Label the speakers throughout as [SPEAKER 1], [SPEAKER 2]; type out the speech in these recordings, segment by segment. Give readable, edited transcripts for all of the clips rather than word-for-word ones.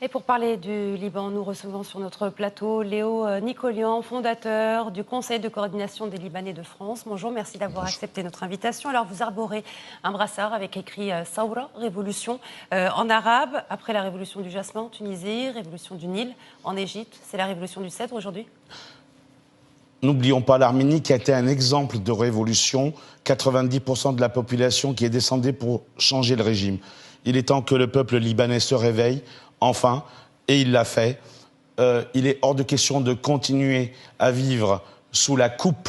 [SPEAKER 1] Et pour parler du Liban, nous recevons sur notre plateau Léo Nicolian, fondateur du Conseil de coordination des Libanais de France. Bonjour, merci d'avoir accepté notre invitation. Alors, vous arborez un brassard avec écrit Saoura, révolution en arabe, après la révolution du jasmin en Tunisie, révolution du Nil en Égypte. C'est la révolution du cèdre aujourd'hui?
[SPEAKER 2] N'oublions pas l'Arménie qui a été un exemple de révolution, 90% de la population qui est descendue pour changer le régime. Il est temps que le peuple libanais se réveille, enfin, et il l'a fait. Il est hors de question de continuer à vivre sous la coupe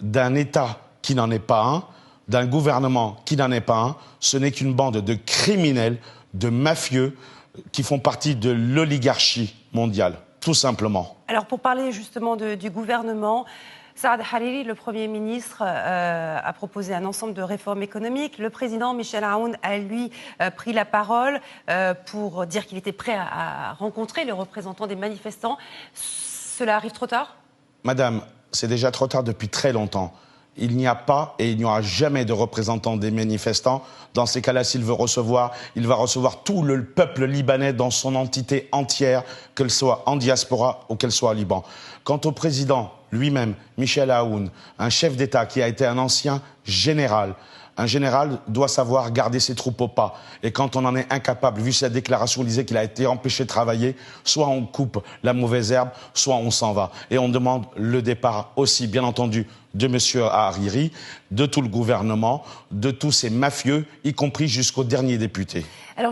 [SPEAKER 2] d'un État qui n'en est pas un, d'un gouvernement qui n'en est pas un. Ce n'est qu'une bande de criminels, de mafieux qui font partie de l'oligarchie mondiale. Tout simplement.
[SPEAKER 1] Alors, pour parler justement du gouvernement, Saad Hariri, le Premier ministre, a proposé un ensemble de réformes économiques. Le président Michel Aoun a, lui, pris la parole pour dire qu'il était prêt à rencontrer les représentants des manifestants. Cela arrive trop tard?
[SPEAKER 2] Madame, c'est déjà trop tard depuis très longtemps. Il n'y a pas et il n'y aura jamais de représentants des manifestants. Dans ces cas-là, s'il veut recevoir, il va recevoir tout le peuple libanais dans son entité entière, qu'elle soit en diaspora ou qu'elle soit au Liban. Quant au président lui-même, Michel Aoun, un chef d'État qui a été un ancien général doit savoir garder ses troupes au pas. Et quand on en est incapable, vu sa déclaration, il disait qu'il a été empêché de travailler, soit on coupe la mauvaise herbe, soit on s'en va. Et on demande le départ aussi, bien entendu, de M. Hariri, de tout le gouvernement, de tous ces mafieux, y compris jusqu'au dernier député.
[SPEAKER 1] Alors,